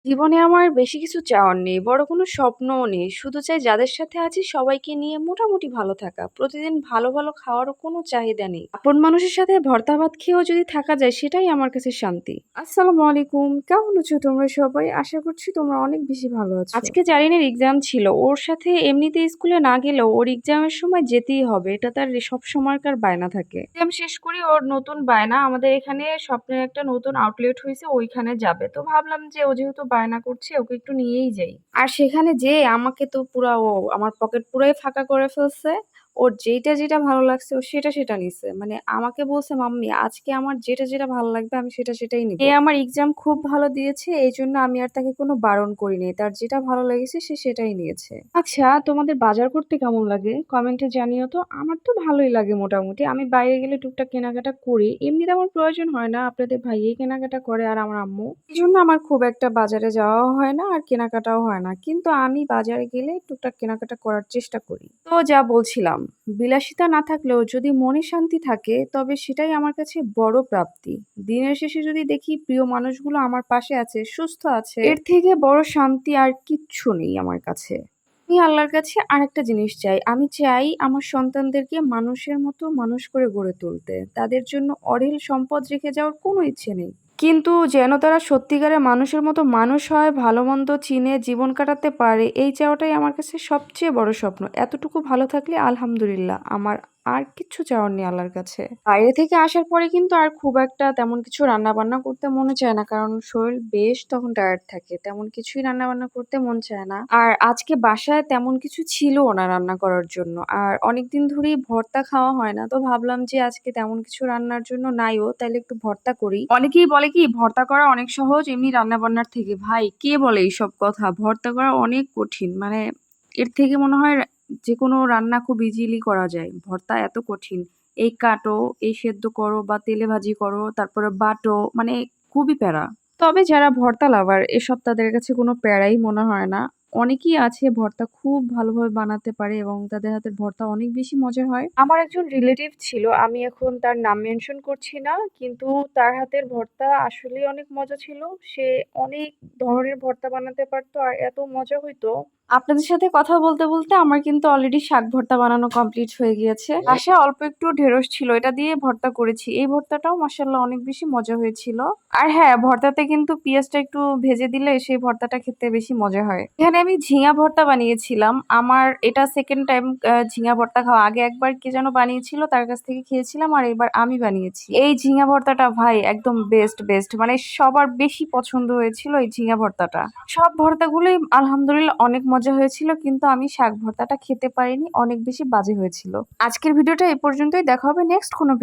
জীবনে আমার বেশি কিছু চাওয়ার নেই, বড় কোনো স্বপ্নও নেই। শুধু চাই যাদের সাথে আছি সবাইকে নিয়ে মোটামুটি ভালো থাকা। প্রতিদিন ভালো, ভালো খাওয়ারও কোনো চাহিদা নেই। আপন মানুষের সাথে ভর্তা ভাত খেয়েও যদি থাকা যায় সেটাই আমার কাছে শান্তি। আসসালামু আলাইকুম। কেমন আছো তোমরা সবাই? আশা করছি তোমরা অনেক বেশি ভালো আছো। আজকে জারিনের এক্সাম ছিল। ওর সাথে এমনিতে স্কুলে না গেলেও ওর এক্সামের সময় যেতেই হবে। এটা তার সব সময়কার বায়না থাকে। এক্সাম শেষ করে ওর নতুন বায়না আমাদের এখানে স্বপ্নের একটা নতুন আউটলেট হয়েছে ওইখানে যাবে। তো ভাবলাম যে ও যেহেতু বায়না করছে ওকে একটু নিয়েই যাই। আর সেখানে যেয়ে আমাকে তো পুরা ও আমার পকেট পুরাই ফাঁকা করে ফেলছে। ওর যেটা ভালো লাগছে ও সেটা নিছে। মানে আমাকে বলছে মাম্মি আজকে আমার যেটা ভালো লাগবে আমি সেটাই নিব। এ আমার এক্সাম খুব ভালো দিয়েছে এইজন্য আমি আর তাকে কোনো বারণ করিনি। তার যেটা ভালো লেগেছে সে সেটাই নিয়েছে। আচ্ছা তোমাদের বাজার করতে কেমন লাগে? কমেন্টে জানিও তো। আমার তো ভালোই লাগে মোটামুটি। আমি বাইরে গেলে টুকটাক কেনাকাটা করি। এমনিতে আমার প্রয়োজন হয় না। আপনাদের ভাইয়াই কেনাকাটা করে আর আমার আম্মু। এজন্য আমার খুব একটা বাজারে যাওয়াও হয় না আর কেনাকাটাও হয় না। কিন্তু আমি বাজারে গেলে টুকটাক কেনাকাটা করার চেষ্টা করি। তো যা বলছিলাম, বিলাসিতা না থাকলেও যদি মনে শান্তি থাকে তবে সেটাই আমার কাছে বড় প্রাপ্তি। দিনের শেষে যদি দেখি প্রিয় মানুষগুলো আমার পাশে আছে, সুস্থ আছে, এর থেকে বড় শান্তি আর কিচ্ছু নেই আমার কাছে। আমি আল্লাহর কাছে আরেকটা জিনিস চাই। আমি চাই আমার সন্তানদেরকে মানুষের মতো মানুষ করে গড়ে তুলতে। তাদের জন্য অঢেল সম্পদ রেখে যাওয়ার কোনো ইচ্ছে নেই। কিন্তু যেন তারা সত্যিকারের মানুষের মতো মানুষ হয়, ভালো-মন্দ চিনে জীবন কাটাতে পারে, এই চাওয়াটাই আমার কাছে সবচেয়ে বড় স্বপ্ন। এতটুকু ভালো থাকলে আলহামদুলিল্লাহ। আমার আর কিচ্ছু চাওয়ার নেই আল্লাহর কাছে। বাইরে থেকে আসার পরে কিন্তু আর খুব একটা তেমন কিছু রান্না-বান্না করতে মনে চায় না। কারণ শরীর বেশ তখন টায়ার্ড থাকে। তেমন কিছুই রান্না-বান্না করতে মন চায় না। আর আজকে বাসায় তেমন কিছু ছিলও না রান্না করার জন্য। আর অনেকদিন ধরেই ভর্তা খাওয়া হয় না। তো ভাবলাম যে আজকে তেমন কিছু রান্নার জন্য নাইও, তাইলে একটু ভর্তা করি। অনেকেই বলে কি ভর্তা করা অনেক সহজ এমনি রান্না-বান্নার থেকে। ভাই কে বলে এইসব কথা? ভর্তা করা অনেক কঠিন। মানে এর থেকে মনে হয় যেকোনো রান্না খুব ইজিলি করা যায়। ভর্তা এত কঠিন। এই কাটো, এই সেদ্ধ করো বা তেলে ভাজি করো, তারপরে বাটো, মানে খুবই প্যারা। তবে যারা ভর্তা লাভার এসব তাদের কাছে কোনো প্যারাই মনে হয় না। অনেকেই আছে ভর্তা খুব ভালোভাবে বানাতে পারে এবং তাদের হাতের ভর্তা অনেক বেশি মজা হয়। আমার একজন রিলেটিভ ছিল, আমি এখন তার নাম মেনশন করছি না, কিন্তু তার হাতের ভর্তা আসলেই অনেক মজা ছিল। সে অনেক ধরনের ভর্তা বানাতে পারতো আর এত মজা হইতো। আপনাদের সাথে কথা বলতে বলতে আমার কিন্তু অলরেডি শাক ভর্তা বানানো কমপ্লিট হয়ে গিয়েছে। বাসায় অল্প একটু ঢেঁড়স ছিল, এটা দিয়ে ভর্তা করেছি। এই ভর্তাটাও মাশাআল্লাহ অনেক বেশি মজা হয়েছিল। আর হ্যাঁ, ভর্তাতে কিন্তু পেঁয়াজটা একটু ভেজে দিলে সেই ভর্তাটা খেতে বেশি মজা হয়। এখানে আমি ঝিঙা ভর্তা বানিয়েছিলাম। আমার এটা সেকেন্ড টাইম ঝিঙা ভর্তা খাওয়া। আগে একবার কে যেন বানিয়েছিল, তার কাছ থেকে খেয়েছিলাম আর এবার আমি বানিয়েছি। এই ঝিঙা ভর্তাটা ভাই একদম বেস্ট। মানে সবার বেশি পছন্দ হয়েছিল এই ঝিঙা ভর্তাটা। সব ভর্তাগুলোই আলহামদুলিল্লাহ অনেক মজা হয়েছিল, কিন্তু আমি শাক ভর্তাটা খেতে পারিনি, অনেক বেশি বাজে হয়েছিল। আজকের ভিডিওটা এই পর্যন্তই। দেখা হবে নেক্সট কোনো